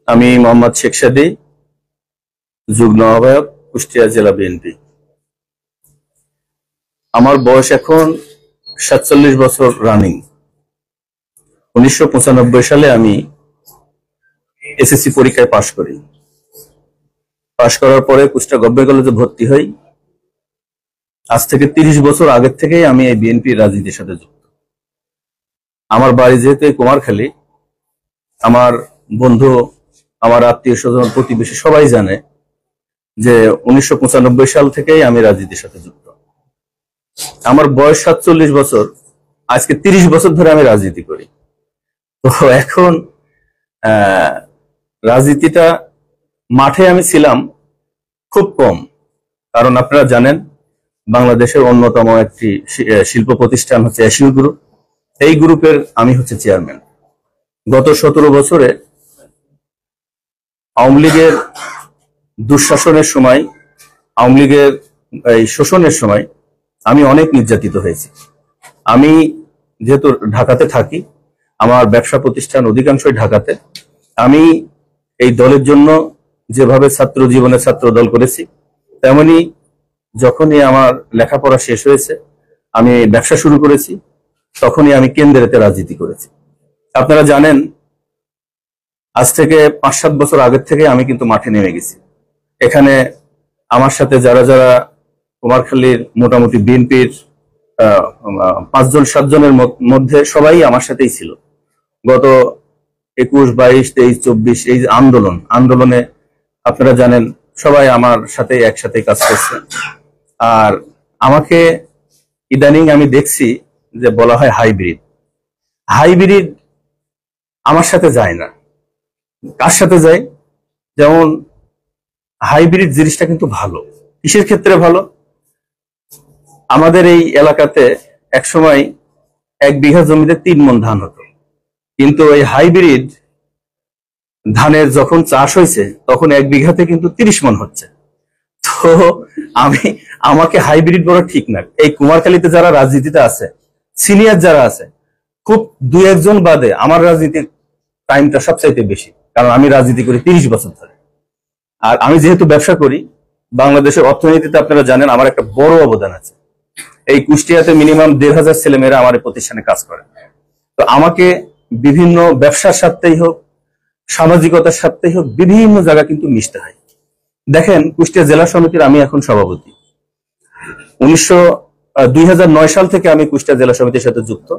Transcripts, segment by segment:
আমি মোহাম্মদ শেখ সাদী, যুগ্ম আহ্বায়ক, কুষ্টিয়া জেলা বিএনপি। আমার বয়স এখন ৪৭ বছর রানিং। ১৯৯৫ সালে আমি এসএসসি পরীক্ষায় পাশ করি। পাশ করার পরে কুষ্টিয়া গভর্নমেন্ট কলেজে ভর্তি হই। আজ থেকে ৩০ বছর আগের থেকেই আমি এই বিএনপি রাজনীতির সাথে যুক্ত। আমার বাড়ি যেহেতু কুমারখালী, আমার বন্ধু, আমার আত্মীয় স্বজন, প্রতিবেশী সবাই জানে যে ১৯৯৫ সাল থেকেই আমি রাজনীতির সাথে যুক্ত। আমার বয়স ৪৭ বছর, আজকে ৩০ বছর ধরে আমি রাজনীতি করি। তো এখন রাজনীতিটা মাঠে আমি ছিলাম খুব কম, কারণ আপনারা জানেন বাংলাদেশের অন্যতম একটি শিল্প প্রতিষ্ঠান হচ্ছে এশিয় গ্রুপ। এই গ্রুপের আমি হচ্ছে চেয়ারম্যান। গত ১৭ বছরে আওয়ামী লীগের দুঃশাসনের সময়, আওয়ামী লীগের এই শোষণের সময় আমি অনেক নির্যাতিত হয়েছি। আমি যেহেতু ঢাকাতে থাকি, আমার ব্যবসা প্রতিষ্ঠান অধিকাংশই ঢাকাতে। আমি এই দলের জন্য যেভাবে ছাত্র জীবনে ছাত্র দল করেছি, তেমনি যখনই আমার লেখাপড়া শেষ হয়েছে, আমি ব্যবসা শুরু করেছি, তখনই আমি কেন্দ্রেতে রাজনীতি করেছি। আপনারা জানেন আজ থেকে ৫-৭ বছর আগের থেকে আমি কিন্তু মাঠে নেমে গেছি। এখানে আমার সাথে যারা যারা কুমারখালীর মোটামুটি বিএনপির ৫-৭ জনের মধ্যে সবাই আমার সাথেই ছিল। গত ২১, ২২, ২৩, ২৪ এই আন্দোলনে আপনারা জানেন সবাই আমার সাথে একসাথে কাজ করছে। আর আমাকে ইদানিং আমি দেখছি যে বলা হয় হাইব্রিড আমার সাথে যায় না। কার সাথে যায়? যেমন হাইব্রিড জিনিসটা কিন্তু ভালো। কিসের ক্ষেত্রে ভালো? আমাদের এই এলাকাতে একসময় ১ বিঘা জমিতে ৩ মণ ধান হতো, কিন্তু এই হাইব্রিড ধানের যখন চাষ হয়েছে তখন ১ বিঘাতে কিন্তু ৩০ মণ হচ্ছে। তো আমাকে হাইব্রিড বলা ঠিক না। এই কুমারখালীতে যারা রাজনীতিতে আছে, সিনিয়র যারা আছে, খুব ২-১ জন বাদে আমার রাজনীতির টাইমটা সবচাইতে বেশি, কারণ আমি রাজনীতি করি ৩০ বছর ধরে। আর আমি যেহেতু ব্যবসা করি, বাংলাদেশের অর্থনীতিতে আপনারা জানেন আমার একটা বড় অবদান আছে। এই কুষ্টিয়াতে মিনিমাম ১৫০০ ছেলেমেয়েরা আমার এই প্রতিষ্ঠানে কাজ করে। তো আমাকে বিভিন্ন ব্যবসার স্বার্থেই হোক, সামাজিকতার স্বার্থেই হোক, বিভিন্ন জায়গা কিন্তু মিশতে হয়। দেখেন, কুষ্টিয়া জেলা সমিতির আমি এখন সভাপতি। ২০০৯ সাল থেকে আমি কুষ্টিয়া জেলা সমিতির সাথে যুক্ত।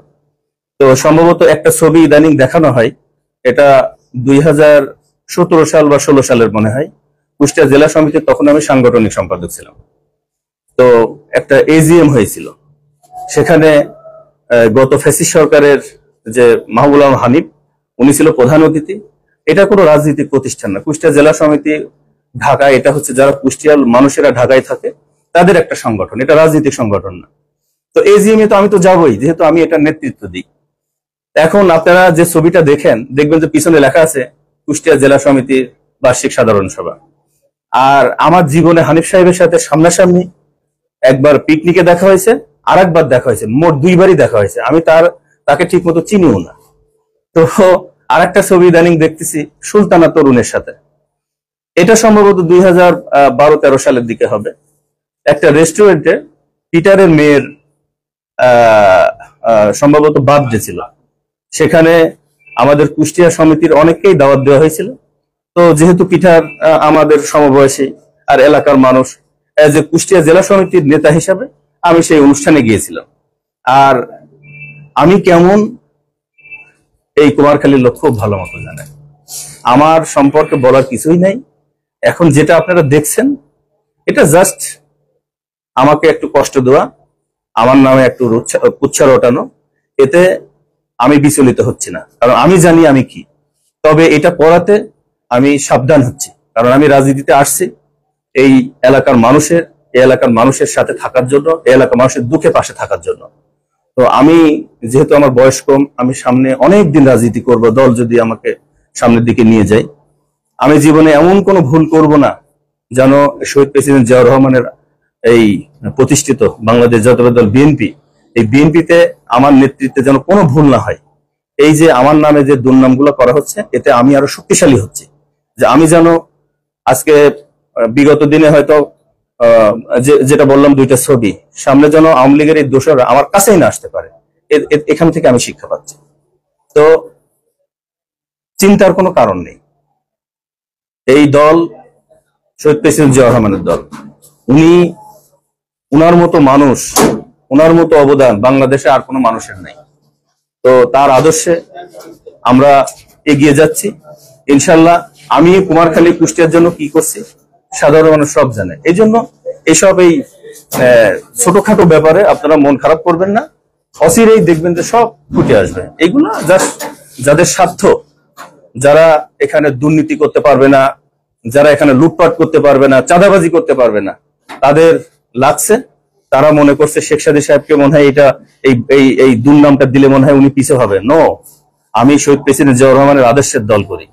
তো সম্ভবত একটা ছবি ইদানিং দেখানো হয়, এটা ২০১৭ সাল বা ১৬ সালের মনে হয়। কুষ্টিয়া জেলা সমিতির তখন আমি সাংগঠনিক সম্পাদক ছিলাম। তো একটা এজিএম হয়েছিল, সেখানে গত ফ্যাসিস্ট সরকারের যে মাহবুবুল আলম হানিফ, উনি ছিল প্রধান অতিথি। এটা কোনো রাজনৈতিক প্রতিষ্ঠান না। কুষ্টিয়া জেলা সমিতি ঢাকায়, এটা হচ্ছে যারা কুষ্টিয়ার মানুষেরা ঢাকায় থাকে তাদের একটা সংগঠন, এটা রাজনৈতিক সংগঠন না। তো এজিএম এ তো আমি তো যাবোই, যেহেতু আমি এটা নেতৃত্ব দিই। এখন আপনারা যে ছবিটা দেখবেন যে পিছনে লেখা আছে কুষ্টিয়া জেলা সমিতির বার্ষিক সাধারণ সভা। আর আমার জীবনে হানিফ সাহেবের সাথে সামনাসামনি একবার পিকনিকে দেখা হয়েছে, আর একবার দেখা হয়েছে, মোট ২বারই দেখা হয়েছে। আমি তাকে ঠিক মতো চিনিও না। তো আর একটা ছবি ইদানিং দেখতেছি সুলতানা তরুণের সাথে। এটা সম্ভবত ২০১২-১৩ সালের দিকে হবে। একটা রেস্টুরেন্টে পিটারের মেয়ের সম্ভবত বার্থডে ছিল। সেখানে আমাদের কুষ্টিয়া সমিতির অনেককেই দাওয়াত দেওয়া হয়েছিল। তো যেহেতু পিটার আমাদের সমবয়সী আর এলাকার মানুষ, এজ এ কুষ্টিয়া জেলা সমিতির নেতা হিসাবে আমি সেই অনুষ্ঠানে গিয়েছিলাম। আর আমি কেমন এই কুমারখালীর লোক খুব ভালো মতো জানে। আমার সম্পর্কে বলার কিছুই নাই। এখন যেটা আপনারা দেখছেন, এটা জাস্ট আমাকে একটু কষ্ট দেওয়া, আমার নামে একটু কুচ্ছা রটানো। এতে আমি বিচলিত হচ্ছি না, কারণ আমি জানি আমি কি। তবে এটা করাতে আমি সাবধান হচ্ছি, কারণ আমি রাজনীতিতে আসছি এই এলাকার মানুষের সাথে থাকার জন্য, এই এলাকার মানুষের দুঃখে পাশে থাকার জন্য। তো আমি যেহেতু আমার বয়স কম, আমি সামনে অনেক দিন রাজনীতি করব, দল যদি আমাকে সামনের দিকে নিয়ে যায়। আমি জীবনে এমন কোনো ভুল করব না যেন শহীদ প্রেসিডেন্ট জিয়াউর রহমানের এই প্রতিষ্ঠিত বাংলাদেশ জাতীয় দল বিএনপি, এই বিএনপিতে আমার নেতৃত্বে যেন কোনো ভুল না হয়। এই যে আমার নামে যে দুর্নামগুলো করা হচ্ছে, এতে আমি আরো শক্তিশালী হচ্ছি। যে আমি যেন আজকে বিগত দিনে হয়তো যেটা বললাম দুইটা ছবি, সামনে যেন আওয়ামী লীগের এই দোষরা আমার কাছেই না আসতে পারে, এখান থেকে আমি শিক্ষা পাচ্ছি। তো চিন্তার কোনো কারণ নেই। এই দল শহীদ প্রেসিডেন্ট জিয়াউর রহমানের দল। উনার মতো মানুষ, উনার মতো অবদান বাংলাদেশে আর কোনো মানুষের নাই। তো তার আদর্শে আমরা এগিয়ে যাচ্ছি ইনশাল্লাহ। আমি কুমারখালী কুষ্টিয়ার জন্য কি করছি সাধারণ মানুষ সব জানে। এই জন্য এইসব এই ছোটখাটো ব্যাপারে আপনারা মন খারাপ করবেন না, অচিরেই দেখবেন যে সব ফুটে আসবে। এইগুলো জাস্ট যাদের স্বার্থ, যারা এখানে দুর্নীতি করতে পারবে না, যারা এখানে লুটপাট করতে পারবে না, চাঁদাবাজি করতে পারবে না, তাদের লাগছে। তারা মনে করছে শেখ সাদী সাহেবকে মনে হয় এটা এই দুর্নামটা দিলে মনে হয় উনি পিছে হবে। নো, আমি শহীদ প্রেসিডেন্ট জিয়াউর রহমানের আদর্শের দল করি।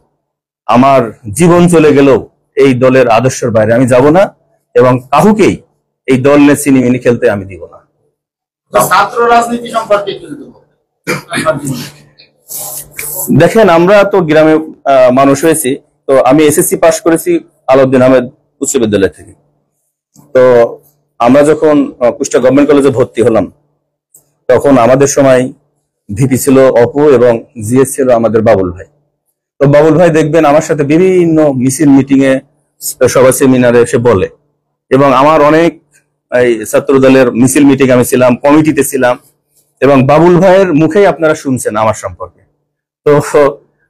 আমার জীবন চলে গেলেও এই দলের আদর্শের বাইরে আমি যাব না, এবং কাউকেই এই দল নিয়ে চিনিমিনি খেলতে আমি দিব না। ছাত্র রাজনীতি সম্পর্কে দেখেন, আমরা তো গ্রামে মানুষ হয়েছি। তো আমি এসএসসি পাশ করেছি আলাউদ্দিন আহমেদ উচ্চ বিদ্যালয় থেকে। তো আমরা যখন কুষ্টিয়া গভর্নমেন্ট কলেজে ভর্তি হলাম, তখন আমাদের সময় ভিপি ছিল অপু এবং জিএস ছিল আমাদের বাবুল ভাই। তো বাবুল ভাই দেখবেন আমার সাথে বিভিন্ন মিছিল, মিটিং এ, সভা, সেমিনারে এসে বলে, এবং আমার অনেক এই ছাত্র দলের মিছিল, মিটিং আমি ছিলাম, কমিটিতে ছিলাম, এবং বাবুল ভাইয়ের মুখেই আপনারা শুনছেন আমার সম্পর্কে। তো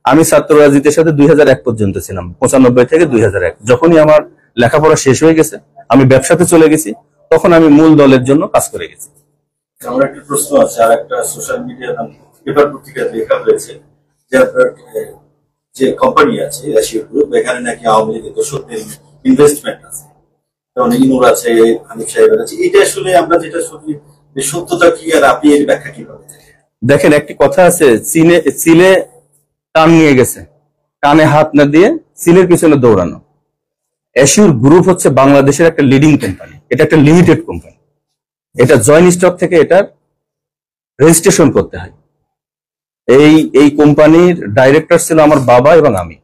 আমি ছাত্র রাজনীতির সাথে 2001 পর্যন্ত ছিলাম, 95 থেকে 2001। যখনই আমার লেখাপড়া শেষ হয়ে গেছে, আমি ব্যবসাতে চলে গেছি, তখন আমি মূল দলের জন্য কাজ করে গেছি। আমার একটা প্রশ্ন আছে, আর একটা সোশ্যাল মিডিয়া পেপার পত্রিকাতে লেখা হয়েছে যে আপনার যে কোম্পানি আছে এশিয়া গ্রুপ, এখানে নাকি আওয়ামী লীগের দর্শকদের ইনভেস্টমেন্ট আছে, অনেক ইনুর আছে, হানিফ সাহেবের আছে। এটা আসলে আমরা যেটা শুনি, সত্যতা কি, আর আপনি এর ব্যাখ্যা কিভাবে? দেখেন, একটি কথা আছে, চিলে টান নিয়ে গেছে, কানে হাত না দিয়ে চিলের পিছনে দৌড়ানো। এশিউর গ্রুপ হচ্ছে বাংলাদেশের একটা লিডিং কোম্পানি। এটা একটা লিমিটেড কোম্পানি। এটা জয়েন্ট স্টক থেকে এটার রেজিস্ট্রেশন করতে হয়। এই কোম্পানির ডাইরেক্টর ছিল আমার বাবা এবং আমি।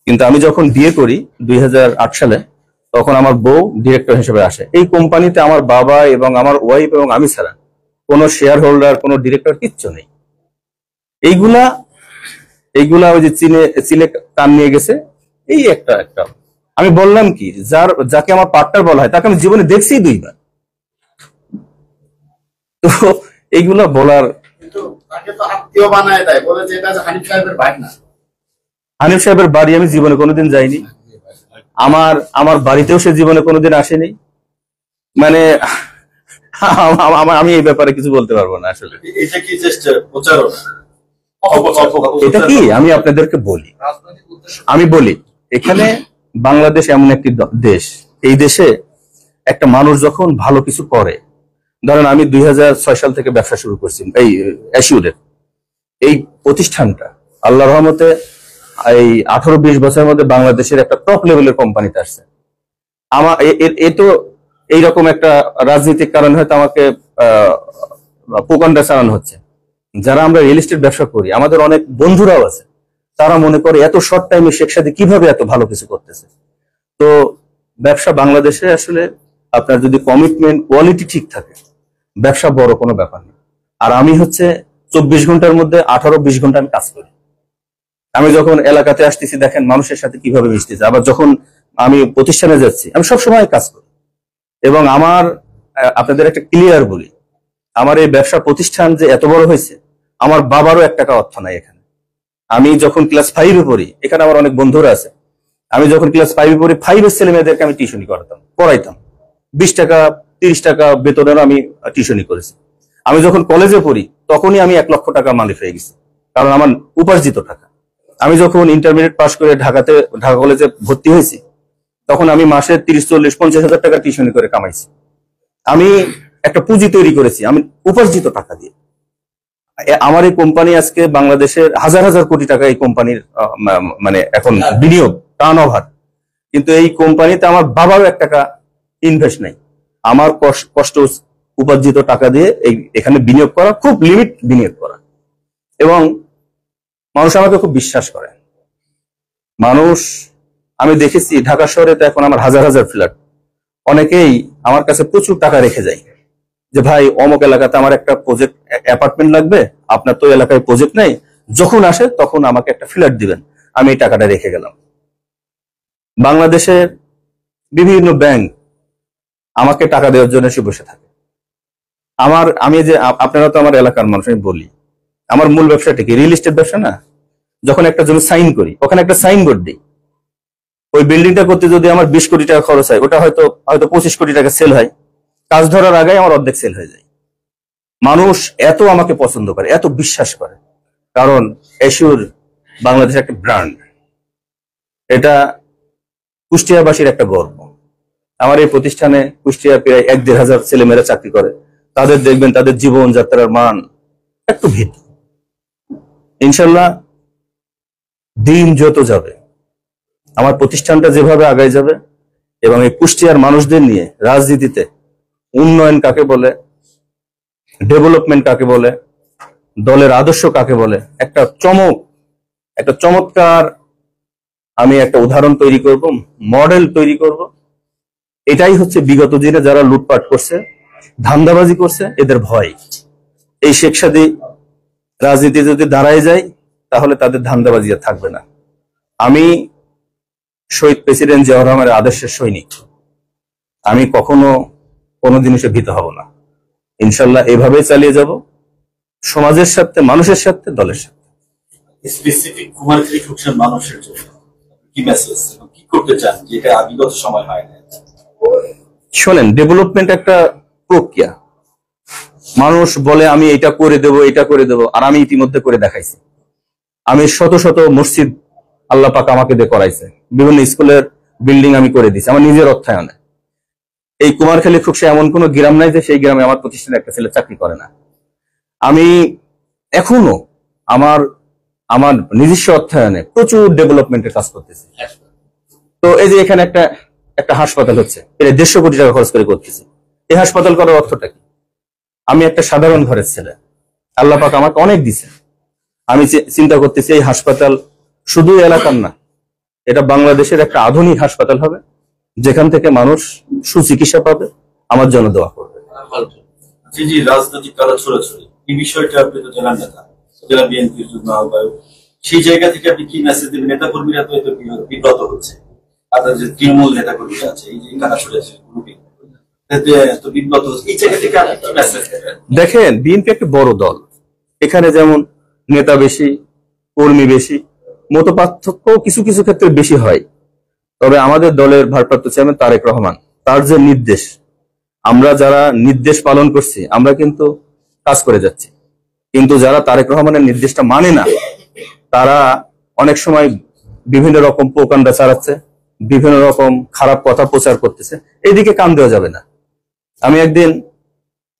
কিন্তু আমি যখন বিয়ে করি 2008 সালে, তখন আমার বউ ডিরেক্টর হিসেবে আসে। এই কোম্পানিতে আমার বাবা এবং আমার ওয়াইফ এবং আমি ছাড়া কোনো শেয়ার হোল্ডার, কোনো ডিরেক্টর কিচ্ছু নেই। এইগুলা ওই যে চিলে কান নিয়ে গেছে, এই একটা আমি বললাম কি, যাকে আমার পার্টনার বলা হয় তাকে আমি জীবনে দেখছি 2 বার। তো এইগুলা বলার, কিন্তু তাকে তো আত্মীয় বানায় দেয়, বলে যে এটা হানিফ সাহেবের ভাই না। হানিফ সাহেবের বাড়ি আমি জীবনে কোনোদিন যাইনি। আমার বাড়িতেও সে জীবনে কোনোদিন আসেনি। মানে আমি এই ব্যাপারে কিছু বলতে পারবো না আসলে। এটা কি জাস্ট প্রচারণা? এটা কি আমি আপনাদেরকে বলি, আমি বলি, এখানে বাংলাদেশ এমন একটি দেশ, এই দেশে একটা মানুষ যখন ভালো কিছু করে, ধরেন আমি 2006 সাল থেকে ব্যবসা শুরু করছি এই এশিউরের। এই প্রতিষ্ঠানটা আল্লাহর রহমতে এই 18-20 বছরের মধ্যে বাংলাদেশের একটা টপ লেভেলের কোম্পানিতে আসছে। আমার তো এইরকম একটা রাজনৈতিক কারণে হয়তো আমাকে প্রোপাগান্ডা চালানো হচ্ছে। যারা আমরা রিয়েল এস্টেট ব্যবসা করি, আমাদের অনেক বন্ধুরাও আছে, তারা মনে করে এত শর্ট টাইমে শেখ সাদী কিভাবে এত ভালো কিছু করতেছে। তো ব্যবসা বাংলাদেশে আসলে আপনার যদি কমিটমেন্ট, কোয়ালিটি ঠিক থাকে, ব্যবসা বড় কোনো ব্যাপার নেই। আর আমি হচ্ছে 24 ঘন্টার মধ্যে 18-20 ঘন্টা আমি কাজ করি। আমি যখন এলাকাতে আসতেছি, দেখেন মানুষের সাথে কিভাবে মিশতেছি। আবার যখন আমি প্রতিষ্ঠানে যাচ্ছি, আমি সবসময় কাজ করি। এবং আপনাদের একটা ক্লিয়ার বলি, আমার এই ব্যবসা প্রতিষ্ঠান যে এত বড় হয়েছে, আমার বাবারও 1 টাকা অর্থ নাই এখানে। আমি যখন ক্লাস 5-এ পড়ি, এখানে আমার অনেক বন্ধুরা আছে, আমি যখন ক্লাস 5-এ পড়ি, 5-এর ছেলে মেয়েদেরকে আমি টিউশনি পড়াইতাম। 20 টাকা 30 টাকা বেতনেরও আমি টিউশনি করেছি। আমি যখন কলেজে পড়ি, তখনই আমি 1 লক্ষ টাকা মালিক হয়ে গেছি, কারণ আমার উপার্জিত টাকা। আমি যখন ইন্টারমিডিয়েট পাস করে ঢাকা কলেজে ভর্তি হয়েছি, তখন আমি মাসে 30-40-50 হাজার টাকা টিউশনি করে কামাইছি। আমি একটা পুঁজি তৈরি করেছি আমি উপার্জিত টাকা দিয়ে। আমার এই কোম্পানি আজকে বাংলাদেশের হাজার হাজার কোটি টাকা এই কোম্পানির মানে এখন বিনিয়োগ, টার্ন ওভার। কিন্তু এই কোম্পানিতে আমার বাবারও 1 টাকা ইনভেস্ট নাই। আমার কষ্ট উপার্জিত টাকা দিয়ে এখানে বিনিয়োগ করা, খুব লিমিট বিনিয়োগ করা। এবং মানুষ আমাকে খুব বিশ্বাস করে। মানুষ আমি দেখেছি ঢাকা শহরে তো এখন আমার হাজার হাজার ফ্ল্যাট, অনেকেই আমার কাছে প্রচুর টাকা রেখে যায় যে ভাই অমুক এলাকাতে আমার একটা প্রজেক্ট অ্যাপার্টমেন্ট লাগবে, আপনার তো এলাকায় প্রজেক্ট নেই, যখন আসে তখন আমাকে একটা ফ্ল্যাট দিবেন, আমি এই টাকাটা রেখে গেলাম। বাংলাদেশের বিভিন্ন ব্যাংক আমাকে টাকা দেওয়ার জন্য এসে বসে থাকে। আমি যে আপনারা তো আমার এলাকার মানুষ, আমি বলি আমার মূল ব্যবসাটা কি রিয়েল এস্টেট ব্যবসা না? যখন একটা জমি সাইন করি ওখানে একটা সাইনবোর্ড দিই, ওই বিল্ডিংটা করতে যদি আমার 20 কোটি টাকা খরচ হয়, ওটা হয়তো 25 কোটি টাকা সেল হয়, কাজ ধরার আগে আমার অর্ধেক সেল হয়ে যায়। মানুষ এত আমাকে পছন্দ করে, এত বিশ্বাস করে, কারণ এশিওর বাংলাদেশের একটা ব্র্যান্ড, এটা কুষ্টিয়াবাসীর একটা গর্ব। আমার এই প্রতিষ্ঠানে কুষ্টিয়া প্রায় 1-1.5 ছেলেমেয়েরা চাকরি করে, তাদের দেখবেন তাদের জীবনযাত্রার মান একটু ভিন্ন। ইনশাল্লাহ দিন যত যাবে আমার প্রতিষ্ঠানটা যেভাবে আগায় যাবে এবং এই কুষ্টিয়ার মানুষদের নিয়ে রাজনীতিতে উন্নয়ন কাকে বলে, ডেভেলপমেন্ট কাকে বলে, দলের আদর্শ কাকে বলে, একটা চমৎকার আমি একটা উদাহরণ তৈরি করব, মডেল তৈরি করব। এটাই হচ্ছে বিগত দিনে যারা লুটপাট করছে, ধান্দাবাজি করছে, এদের ভয়। এই শেখ সাদী রাজনীতি যদি দাঁড়ায় যায় তাহলে তাদের ধান্দাবাজি আর থাকবে না। আমি শহীদ প্রেসিডেন্ট জিয়াউর রহমানের আদর্শের সৈনিক, আমি কখনো কোনো জিনিসে ভীত হব না। ইনশাল্লাহ এভাবেই চালিয়ে যাব, সমাজের সাথে, মানুষের সাথে, দলের সাথে। স্পেসিফিক কুমারখালী খোকসার মানুষের জন্য কি মেসেজ এবং কি করতে চান যেটা বিগত সময় হয় না? শোনেন, ডেভেলপমেন্ট একটা প্রক্রিয়া। মানুষ বলে আমি এটা করে দেব, এটা করে দেব, আর আমি ইতিমধ্যে করে দেখাইছি। আমি শত শত মসজিদ আল্লাহ পাক আমাকে দিয়ে করাইছে, বিভিন্ন স্কুলের বিল্ডিং আমি করে দিছি আমার নিজের অর্থায়নে। এই কুমারখালী খুকসা এমন কোন গ্রাম নাই যে সেই গ্রামে আমার প্রতিষ্ঠানে একটা ছেলে চাকরি করে না। আমি এখনো আমার আমার নিজস্ব অর্থায়নে প্রচুর ডেভেলপমেন্টের কাজ করতেছি। তো এই যে এখানে একটা হাসপাতাল হচ্ছে, প্রায় 150 কোটি টাকা খরচ করে করতেছি। এই হাসপাতাল করার অর্থটা কি? আমি একটা সাধারণ ঘরের ছেলে, আল্লাহ পাক আমাকে অনেক দিছে। আমি চিন্তা করতেছি এই হাসপাতাল শুধু এলাকার না, এটা বাংলাদেশের একটা আধুনিক হাসপাতাল হবে, যেখান থেকে মানুষ সুচিকিৎসা পাবে। আমার জন্য দোয়া করবে। জি, রাজনৈতিক কালো ছড়াছড়ি এই বিষয়টা আপনি তো জেলা নেতা, জেলা বিএনপির যুগ্ম আহ্বায়ক, সেই জায়গা থেকে আপনি কি মেসেজ দেবেন? নেতা কর্মীরা তো এতে বিব্রত হচ্ছে, আপনার যে তৃণমূল নেতা কর্মীরা আছে, এই যে কানা ছড়াছড়ি গ্রুপিং তো বিব্রত হচ্ছে, এই জায়গা থেকে আপনি কি মেসেজ দেবেন? দেখেন, বিএনপি একটা বড় দল, এখানে যেমন নেতা বেশি, কর্মী বেশি, মত পার্থক্য কিছু কিছু ক্ষেত্রে বেশি হয়। তবে আমাদের দলের ভারপ্রাপ্ত চেয়ারম্যান তারেক রহমান, তার যে নির্দেশ, আমরা যারা নির্দেশ পালন করছি আমরা কিন্তু কাজ করে যাচ্ছি। কিন্তু যারা তারেক রহমানের নির্দেশটা মানে না, তারা অনেক সময় বিভিন্ন রকম প্রোপাগান্ডা চালাচ্ছে, বিভিন্ন রকম খারাপ কথা প্রচার করতেছে, এইদিকে কান দেওয়া যাবে না। আমি একদিন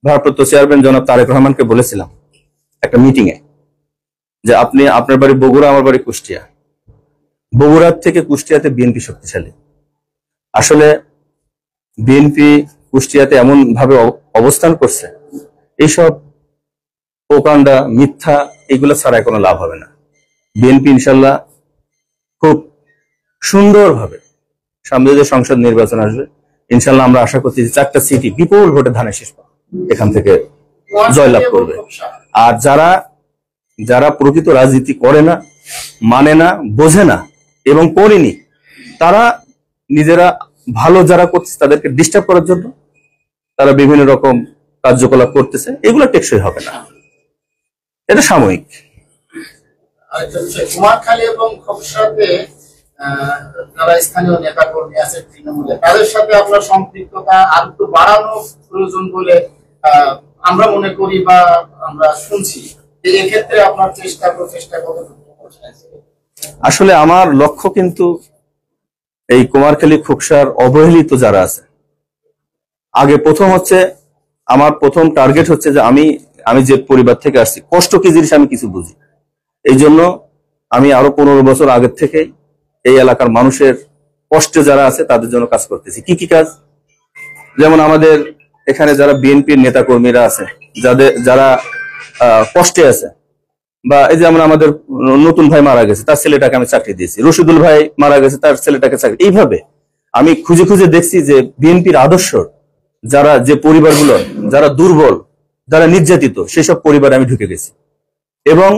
ভারপ্রাপ্ত চেয়ারম্যান জনাব তারেক রহমানকে বলেছিলাম একটা মিটিং এ যে আপনি, আপনার বাড়ি বগুড়া, আমার বাড়ি কুষ্টিয়া, বগুড়ার থেকে কুষ্টিয়াতে বিএনপি শক্তিশালী। আসলে বিএনপি কুষ্টিয়াতে এমন ভাবে অবস্থান করছে, এইসব প্রোপাগান্ডা, মিথ্যা, এগুলো ছাড়া কোনো লাভ হবে না। বিএনপি ইনশাল্লাহ খুব সুন্দরভাবে, সামনে যে সংসদ নির্বাচন আসবে, ইনশাল্লাহ আমরা আশা করছি 4টা সিটি বিপুল ভোটে ধানের শীষ পাবে, এখান থেকে জয়লাভ করবে। আর যারা প্রকৃত রাজনীতি করে না, মানে না, বোঝে না এবং করেনি, তারা নিজেরা ভালো যারা করছে তাদেরকে ডিস্টার্ব করার জন্য তারা বিভিন্ন রকম কার্যকলাপ করতেছে, এগুলো টেকসই হবে না, এটা সাময়িক। কুমারখালী এবং খোকসাতে যারা স্থানীয় নেতা কর্মী আছে তৃণমূলে, তাদের সাথে আপনার সম্পৃক্ততা আর একটু বাড়ানো প্রয়োজন বলে আমরা মনে করি বা আমরা শুনছি। এক্ষেত্রে আপনার প্রচেষ্টা কতটুকু? আসলে আমার লক্ষ্য কিন্তু এই কুমারখালী খোকসার অবহেলিত যারা আছে, আগে প্রথম হচ্ছে, আমার প্রথম টার্গেট হচ্ছে যে আমি যে পরিবার থেকে আসছি, কষ্ট কি জিনিস আমি কিছু বুঝি। এই জন্য আমি আরো 15 বছর আগের থেকে এই এলাকার মানুষের কষ্টে যারা আছে তাদের জন্য কাজ করতেছি। কি কি কাজ? যেমন আমাদের এখানে যারা বিএনপির নেতা কর্মীরা আছে, যারা কষ্টে আছে, বা এই যে আমরা আমাদের নতুন ভাই মারা গেছে, তার ছেলেটাকে আমি চাকরি দিয়েছি, রশিদুল ভাই মারা গেছে, তার ছেলেটাকে চাকরি। এইভাবে আমি খুঁজে খুঁজে দেখছি যে বিএনপির আদর্শ যারা, যে পরিবারগুলো যারা দুর্বল, যারা নির্যাতিত, সেসব পরিবারে আমি ঢুকে গেছি। এবং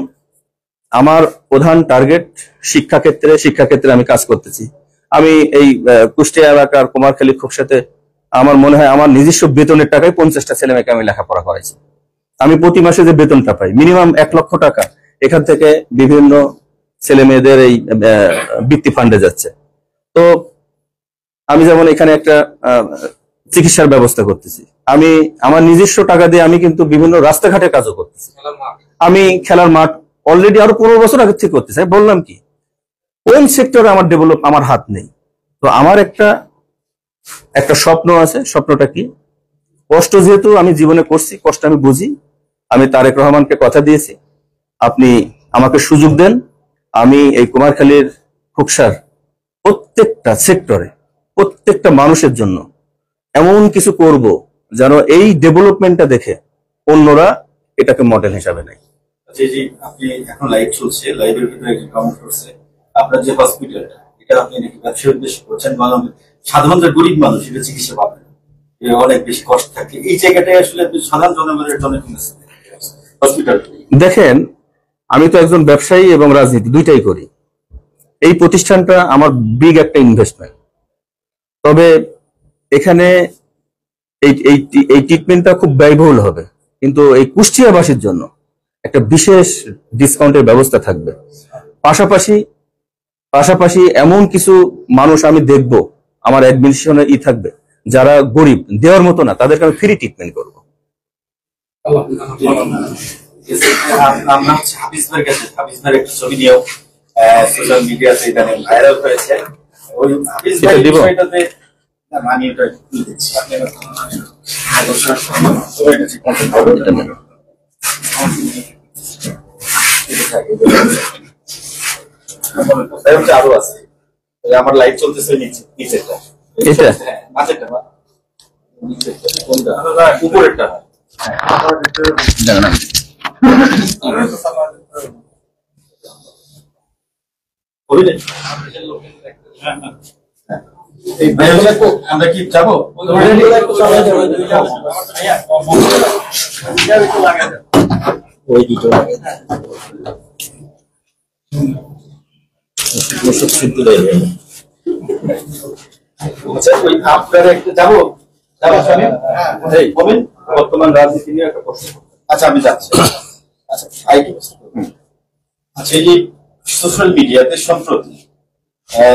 আমার প্রধান টার্গেট শিক্ষাক্ষেত্রে আমি কাজ করতেছি। আমি এই কুষ্টিয়া এলাকার কুমারখালী খোকসাতে আমার মনে হয় আমার নিজস্ব বেতনের টাকায় 50টা ছেলে মেয়েকে আমি লেখাপড়া করাইছি। আমি প্রতি মাসে যে বেতনটা পাই মিনিমাম 1 লক্ষ টাকা এখান থেকে বিভিন্ন ছেলে মেয়েদের এই বৃত্তি ফান্ডে যাচ্ছে। তো আমি যেমন এখানে একটা চিকিৎসার ব্যবস্থা করতেছি, আমি আমার নিজস্ব টাকা দিয়ে আমি কিন্তু বিভিন্ন রাস্তাঘাটে কাজও করতেছি। আমি খেলার মাঠ অলরেডি আরো 15 বছর আগে থেকে করতেছি। আমি বললাম কি, কোন সেক্টরে আমার ডেভেলপ আমার হাত নেই। তো আমার একটা স্বপ্ন আছে। স্বপ্নটা কি? কষ্ট যেহেতু আমি জীবনে করছি, কষ্ট আমি বুঝি। আমি তারেক রহমানকে কথা দিয়েছি, আপনি আমাকে সুযোগ দেন, আমি এই কুমারখালীর খোকসার প্রত্যেকটা সেক্টরে প্রত্যেকটা মানুষের জন্য এমন কিছু করব যেন এই ডেভেলপমেন্টটা দেখে অন্যরা এটাকে মডেল হিসাবে নেয়। জি জি, আপনি এখন লাইভ চলছে, লাইভের ভিতরে একজন কমেন্ট করছে আপনার যে হসপিটালটা, এটা আপনি নাকি ব্যবসার উদ্দেশ্যে করছেন, কারণ সাধারণ যে গরিব মানুষ এটা চিকিৎসা পাবে না, অনেক বেশি কষ্ট থাকে। এই জায়গাটায় আসলে আপনি সাধারণ জনগণের জন্য হসপিটাল। দেখেন, আমি তো একজন ব্যবসায়ী এবং রাজনীতি দুইটাই করি। এই প্রতিষ্ঠানটা আমার বিগ একটা ইনভেস্টমেন্ট। তবে এখানে এই ট্রিটমেন্টটা খুব ব্যয়বহুল হবে, কিন্তু এই কুষ্টিয়াবাসীর জন্য একটা বিশেষ ডিসকাউন্টের ব্যবস্থা থাকবে। পাশাপাশি এমন কিছু মানুষ আমি দেখব, আমার অ্যাডমিনিস্ট্রেশনে থাকবে যারা গরিব, দেওয়ার মতো না, তাদেরকে আমি ফ্রি ট্রিটমেন্ট করবো। আমরা হচ্ছে হাফিজ ভাইয়ের কাছে, হাফিজ ভাইয়ের একটা ছবি নিয়েও সোশ্যাল মিডিয়াতে ইদানিং ভাইরাল হয়েছে। ওই হাফিজ ভাই বিষয়টাতে আমি এটা তুলে দিচ্ছি, আপনি আরো আছে, আমার লাইভ চলতেছে নিচেরটা, এটা মাঝেরটা কোনটা, উপরেরটা। আমরা কি যাবো? ওই দুটো আপনারা একটু যাবো বর্তমান রাজনীতি নিয়ে একটা প্রশ্ন। আচ্ছা আমি যাচ্ছি। আচ্ছা আচ্ছা, এই যে সোশ্যাল মিডিয়াতে সম্প্রতি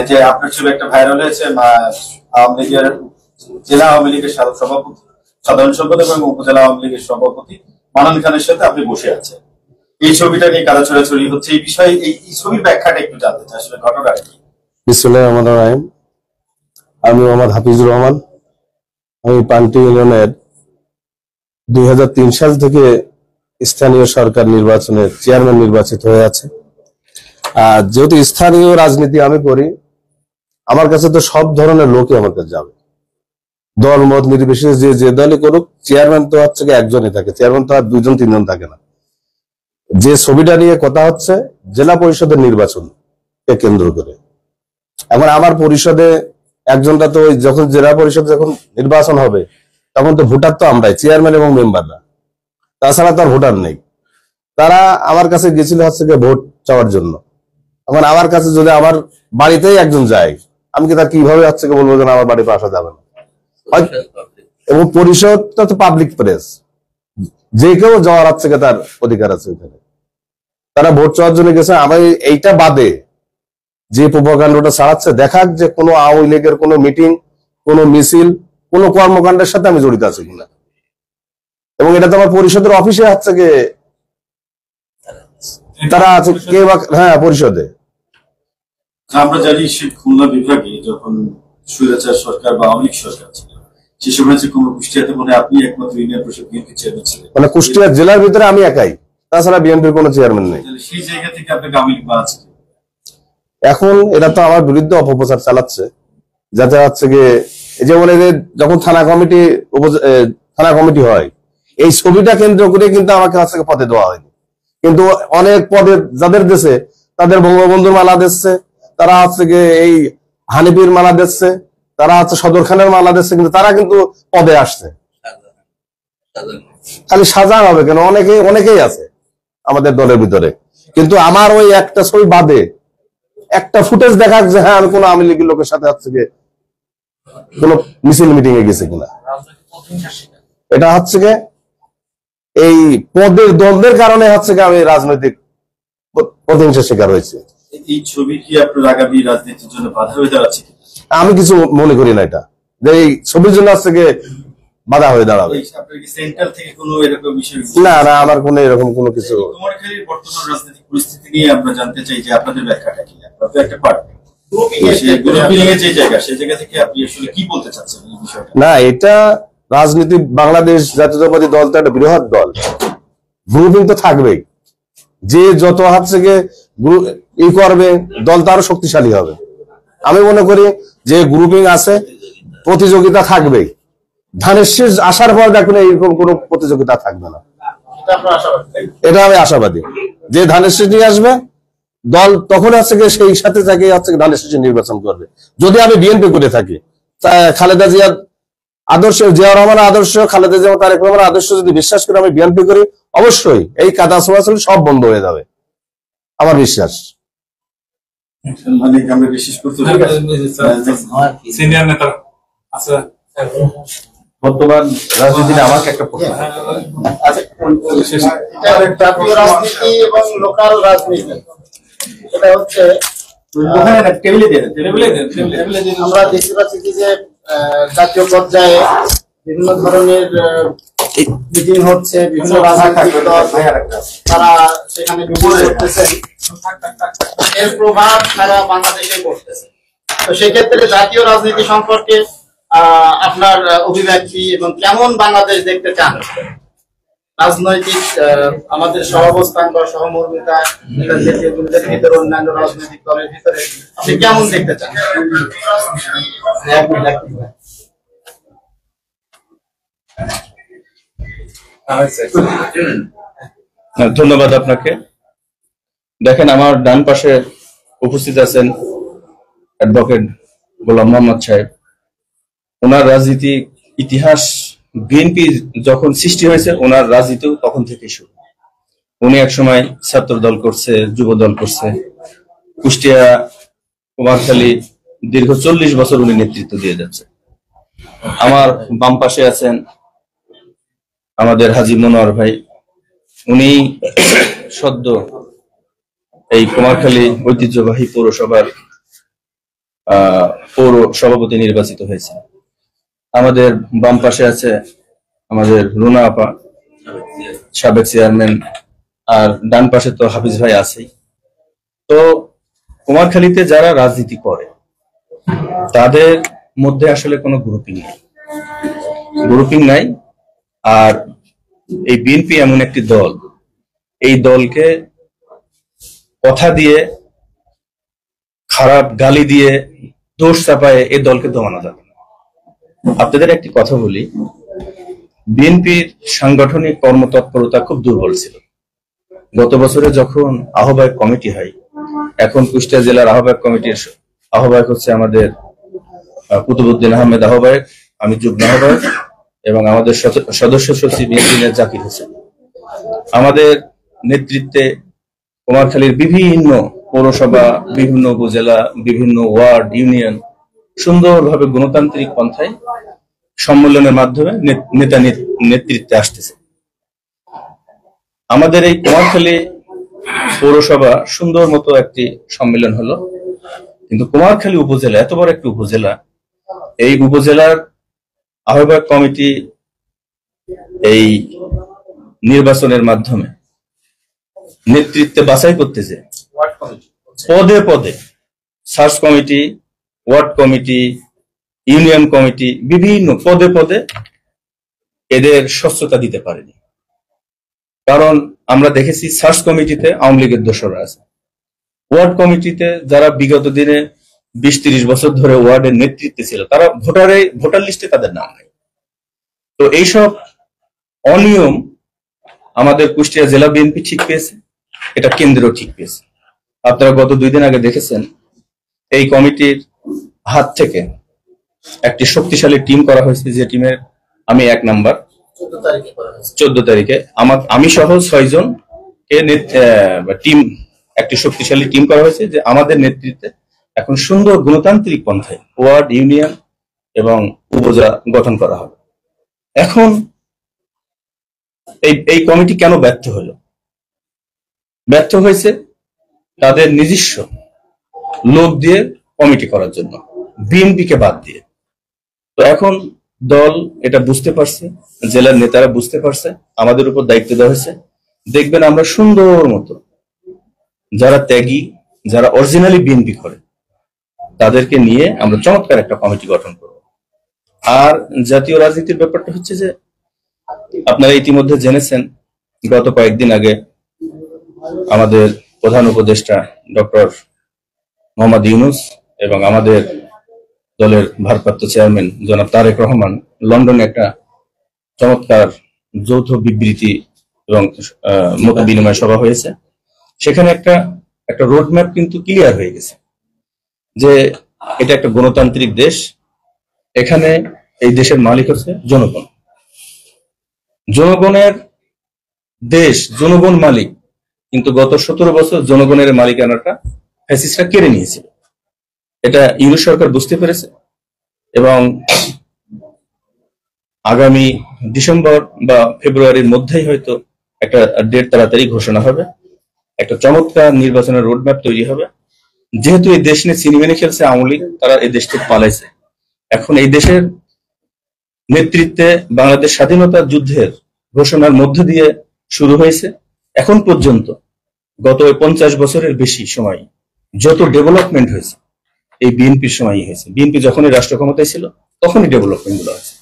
যে আপনার ছবি একটা ভাইরাল হয়েছে, আওয়ামী লীগের জেলা আওয়ামী লীগের সভাপতি, সাধারণ সম্পাদক এবং উপজেলা আওয়ামী লীগের সভাপতি মানান খানের সাথে আপনি বসে আছেন। এই ছবিটা নিয়ে কারা ছড়াছড়ি হচ্ছে, এই বিষয়ে এই ছবির ব্যাখ্যাটা একটু জানতে চাই, আসলে ঘটনা কি? বিসমিল্লাহির রহমানির রহিম। আমি মোহাম্মদ হাফিজুর রহমান। আমি পান্টি ইউনিয়নের 2003 সাল থেকে স্থানীয় সরকার নির্বাচনের চেয়ারম্যান নির্বাচিত হয়ে আছে। আর যেহেতু স্থানীয় রাজনীতি আমি করি, আমার কাছে তো সব ধরনের লোকই আমার কাছে যাবে, দল মত নির্বিশেষে যে দলই করুক। চেয়ারম্যান তো হচ্ছে একজনই থাকে, চেয়ারম্যান তো আর 2 জন 3 জন থাকে না। যে ছবিটা নিয়ে কথা হচ্ছে জেলা পরিষদের নির্বাচন কে কেন্দ্র করে। এখন আমার পরিষদে একজনটা তো যখন জেলা পরিষদে যখন নির্বাচন হবে তখন তো ভোটার তো আমরাই, চেয়ারম্যান এবং মেম্বাররা, তাছাড়া তো আর ভোটার নেই। তারা আমার কাছে গেছিল হচ্ছে ভোট চাওয়ার জন্য। এখন আমার কাছে যদি আমার বাড়িতেই একজন যায়, আমি কি তার কিভাবে হচ্ছে বলবো যে আমার বাড়িতে আসা যাবে না? এবং পরিষদটা তো পাবলিক প্লেস, যে কেউ যাওয়ার হচ্ছে তার অধিকার আছে ওখানে। তারা ভোট চাওয়ার জন্য গেছে। আমি এইটা বাদে যে প্রোপাগান্ডাটা ছাড়াচ্ছে, দেখাক যে কোনো আওয়ামী লীগের কোনো মিটিং, কোনো মিছিল, কোনো কর্মকাণ্ডের সাথে আমি জড়িত আছি কিনা। এবং এটা তো আমার পরিষদের অফিসে হচ্ছে গিয়ে তারা আছে কে বা, হ্যাঁ পরিষদে। আমরা জানি খুলনা বিভাগে যখন স্বৈরাচার সরকার বা আওয়ামী লীগ সরকার ছিল, সে সময় যে কুষ্টিয়াতে মনে আপনি একমাত্র ইউনিয়ন পরিষদ বিএনপি চেয়ারম্যান ছিলেন, মানে কুষ্টিয়া জেলার ভিতরে আমি একাই, তাছাড়া বিএনপির কোনো চেয়ারম্যান নেই। সেই জায়গা থেকে আপনাকে আওয়ামী লীগ বানাচ্ছে। এখন এরা তো আমার বিরুদ্ধে অপপ্রচার চালাচ্ছে, যাতে হচ্ছে গিয়ে যেমন এদের যখন থানা কমিটি হয়, এই ছবিটা কেন্দ্র করে কিন্তু আমাকে হচ্ছে পদে দেওয়া হয়নি। কিন্তু অনেক পদে যাদের দেশে তাদের বঙ্গবন্ধুর মালা দিচ্ছে, তারা হচ্ছে গিয়ে এই হানিফির মালা দিচ্ছে, তারা হচ্ছে সদর খানের মালা দিচ্ছে, কিন্তু তারা কিন্তু পদে আসছে। খালি সাজা হবে কেন, অনেকেই আছে আমাদের দলের ভিতরে। কিন্তু আমার ওই একটা ছবি বাদে একটা ফুটেজ দেখা যে হ্যাঁ আমি কোনো আওয়ামী লীগের লোকের সাথে হচ্ছে গিয়ে কোন মিছিল মিটিং এ গেছে কিনা। এটা হচ্ছে গিয়ে এই পদের দ্বন্দ্বের কারণে হচ্ছে গিয়ে আমি রাজনৈতিক প্রতিহিংসার শিকার হয়েছে। এই ছবি কি আপনার আগামী রাজনীতির জন্য বাধা হয়ে দাঁড়াচ্ছে? আমি কিছু মনে করি না এটা, যে এই ছবির জন্য হচ্ছে গিয়ে বাধা হয়ে দাঁড়াবে। আপনার কি সেন্ট্রাল থেকে কোনো এরকম বিষয়? না না, আমার কোনো এরকম কোনো কিছু। কুমারখালীর বর্তমান রাজনৈতিক পরিস্থিতি নিয়ে আমরা জানতে চাই যে আপনাদের ব্যাখ্যাটা কি? আপনার তো একটা পার্ট যে জায়গা, সেই জায়গা থেকে আপনি আসলে কি বলতে চাচ্ছেন এই বিষয়টা? না, এটা রাজনীতি, বাংলাদেশ জাতীয়তাবাদী দল তো একটা বৃহৎ দল, গ্রুপিং তো থাকবেই। যে যত হচ্ছে গিয়ে ই করবে দল তো আরো শক্তিশালী হবে। আমি মনে করি যে গ্রুপিং আছে, প্রতিযোগিতা থাকবেই। ধানের শীষ আসার পর দেখুন এরকম কোনো প্রতিযোগিতা থাকবে না, এটা আমি আশাবাদী। যে ধানের শীষ নিয়ে আসবে দল তখন হচ্ছে গিয়ে সেই সাথে তাকে হচ্ছে ধানের শীষে নির্বাচন করবে। যদি আমি বিএনপি করে থাকি, খালেদা জিয়ার আদর্শ, জিয়া রহমান আদর্শ, খালেদা জিয়া তারেক রহমানের আদর্শ যদি বিশ্বাস করে আমি বিএনপি করি, অবশ্যই এই কাদা ছোঁয়াছুল সব বন্ধ হয়ে যাবে, আমার বিশ্বাস। মানে আমরা বিশেষ করতে সিনিয়র নেতা আছে বর্তমান রাজনীতিতে আমাকে একটা প্রশ্ন। জাতীয় রাজনীতি এবং লোকাল রাজনীতি, এটা হচ্ছে আমরা দেখতে পাচ্ছি কি যে জাতীয় পর্যায়ে বিভিন্ন ধরনের মিটিং হচ্ছে, বিভিন্ন রাজনৈতিক দল তারা সেখানে মিটিং করতেছেন, এর প্রভাব সারা বাংলাদেশে পড়তেছে। তো সেক্ষেত্রে জাতীয় রাজনীতি সম্পর্কে আপনার অভিব্যক্তি এবং কেমন বাংলাদেশ দেখতে চান? রাজনৈতিক আমাদের সহাবস্থান বা সহমর্মিতা ভিতরে, অন্যান্য রাজনৈতিক দলের ভিতরে আপনি কেমন দেখতে চান? ধন্যবাদ আপনাকে। দেখেন, আমার ডান পাশে উপস্থিত আছেন অ্যাডভোকেট গোলাম মোহাম্মদ সাহেব। ওনার রাজনীতি ইতিহাস, বিএনপি যখন সৃষ্টি হয়েছে ওনার রাজনীতি তখন থেকেই শুরু। উনি একসময় ছাত্র দল করছে, যুব দল করছে, কুষ্টিয়া, কুমারখালী দীর্ঘ 40 বছর উনি নেতৃত্ব দিয়ে যাচ্ছে। আমার বাম পাশে আছেন আমাদের হাজী মনোয়ার ভাই, উনি সদ্য এই কুমারখালী ঐতিহ্যবাহী পৌরসভার পৌর সভাপতি নির্বাচিত হয়েছে। আমাদের বাম পাশে আছে আমাদের রুনা আপা, সাবেক চেয়ারম্যান, আর ডান পাশে তো হাফিজ ভাই আছেই। তো কুমারখালীতে যারা রাজনীতি করে তাদের মধ্যে আসলে কোনো গ্রুপিং নাই। আর এই বিএনপি এমন একটি দল, এই দলকে কথা দিয়ে, খারাপ গালি দিয়ে, দোষ চাপায় এই দলকে দমানো যাবে না। আপনাদের একটি কথা বলি, বিএনপির সাংগঠনিক কর্মতৎপরতা খুব দুর্বল ছিল। গত বছরে যখন আহ্বায়ক কমিটি হয়, এখন কুষ্টিয়া জেলার আহ্বায়ক কমিটির আহ্বায়ক হচ্ছে আমাদের কুতুবউদ্দিন আহমেদ আহ্বায়ক, আমি যুগ্ম আহ্বায়ক, এবং আমাদের সদস্য সচিব ইঞ্জিনিয়ার জাকির হোসেন। আমাদের নেতৃত্বে কুমারখালীর বিভিন্ন পৌরসভা, বিভিন্ন উপজেলা, বিভিন্ন ওয়ার্ড, ইউনিয়ন সুন্দরভাবে গণতান্ত্রিক পন্থায় সম্মেলনের মাধ্যমে নেতা নেতৃত্বে আসতেছে। আমাদের এই কুমারখালী পৌরসভা সুন্দর মতো একটি সম্মেলন হলো, কিন্তু কুমারখালী উপজেলা এত বড় একটি উপজেলা, এই উপজেলার আহ্বায়ক কমিটি এই নির্বাচনের মাধ্যমে নেতৃত্বে বাছাই করতেছে পদে পদে, search committee, word committee, union committee, বিভিন্ন পদে পদে এদের স্বচ্ছতা দিতে পারেনি। কারণ আমরা দেখেছি সার্চ কমিটিতে আওয়ামী লীগের দোসররা আছে, ওয়ার্ড কমিটিতে যারা বিগত দিনে 20-30 বছর ধরে ওয়ার্ডের নেতৃত্বে ছিল তারা ভোটার লিস্টে তাদের নাম নেই। তো এইসব অনিয়ম আমাদের কুষ্টিয়া জেলা বিএনপি ঠিক পেয়েছে, এটা কেন্দ্র ঠিক পেয়েছে। আপনারা গত 2 দিন আগে দেখেছেন এই কমিটির হাত থেকে একটি শক্তিশালী টিম করা হয়েছে, যে টিমের আমি 1 নাম্বার। 14 তারিখে করা হয়েছে। 14 তারিখে আমি সহ 6 জন টিম, একটি শক্তিশালী টিম করা হয়েছে, যে আমাদের নেতৃত্বে এখন সুন্দর গণতান্ত্রিক পন্থায় ওয়ার্ড, ইউনিয়ন এবং উপজেলা গঠন করা হবে। এখন এই কমিটি কেন ব্যর্থ হলো? ব্যর্থ হয়েছে তাদের নিজস্ব লোক দিয়ে কমিটি করার জন্য, বিএনপিকে বাদ দিয়ে। তো এখন দল এটা বুঝতে পারছে, জেলার নেতারা বুঝতে পারছে, আমাদের উপর দায়িত্ব দেওয়া হয়েছে। দেখবেন আমরা সুন্দর মতো যারা ত্যাগী, যারা অরিজিনালি বিএনপি করে, তাদেরকে নিয়ে আমরা চমৎকার একটা কমিটি গঠন করব। আর জাতীয় রাজনীতির ব্যাপারটা হচ্ছে যে, আপনারা ইতিমধ্যে জেনেছেন গত কয়েকদিন আগে আমাদের প্রধান উপদেষ্টা ডক্টর মোহাম্মদ ইউনূস এবং আমাদের দলের ভারপ্রাপ্ত চেয়ারম্যান জনাব তারেক রহমান লন্ডনে একটা চমৎকার যৌথ বিবৃতি এবং মত বিনিময় সভা হয়েছে। সেখানে একটা রোডম্যাপ কিন্তু ক্লিয়ার হয়ে গেছে যে এটা একটা গণতান্ত্রিক দেশ, এখানে এই দেশের মালিক হচ্ছে জনগণ, জনগণের দেশ, জনগণ মালিক। কিন্তু গত 17 বছর জনগণের মালিকানাটা ফ্যাসিস্টরা কেড়ে নিয়েছিল। এটা ইউনূস সরকার বুঝতে পেরেছে এবং আগামী ডিসেম্বর বা ফেব্রুয়ারির মধ্যেই হয়তো একটা ডেট তাড়াতাড়ি ঘোষণা হবে, একটা চমৎকার নির্বাচনের রোডম্যাপ তৈরি হবে। যেহেতু এই দেশ নিয়ে চিনি মেনে খেলছে আওয়ামী লীগ, তারা এই দেশ থেকে পালাইছে। এখন এই দেশের নেতৃত্বে বাংলাদেশ স্বাধীনতা যুদ্ধের ঘোষণার মধ্য দিয়ে শুরু হয়েছে। এখন পর্যন্ত গত 50 বছরের বেশি সময় যত ডেভেলপমেন্ট হয়েছে এই বিএনপির সময়ই হয়েছে। বিএনপি যখনই রাষ্ট্র ক্ষমতায় ছিল তখনই ডেভেলপমেন্ট গুলো হয়েছে।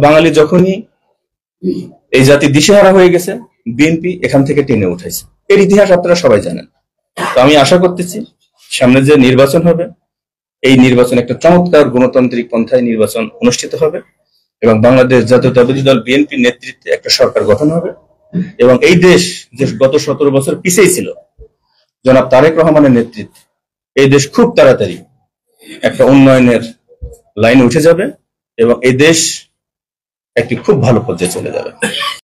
বাঙালি যখনই এই জাতি দিশেহারা হয়ে গেছে, বিএনপি এখান থেকে টেনে উঠাইছে। এর ইতিহাস আপনারা সবাই জানেন। তো আমি আশা করতেছি সামনে যে নির্বাচন হবে, এই নির্বাচন একটা চমৎকার গণতান্ত্রিক পন্থায় নির্বাচন অনুষ্ঠিত হবে এবং বাংলাদেশ জাতীয়তাবাদী দল বিএনপির নেতৃত্বে একটা সরকার গঠন হবে এবং এই দেশ যে গত 17 বছর পিছিয়ে ছিল জনাব তারেক রহমানের নেতৃত্বে, এই দেশ খুব তাড়াতাড়ি একটা উন্নয়নের লাইনে উঠে যাবে এবং এই দেশ একটি খুব ভালো পর্যায়ে চলে যাবে।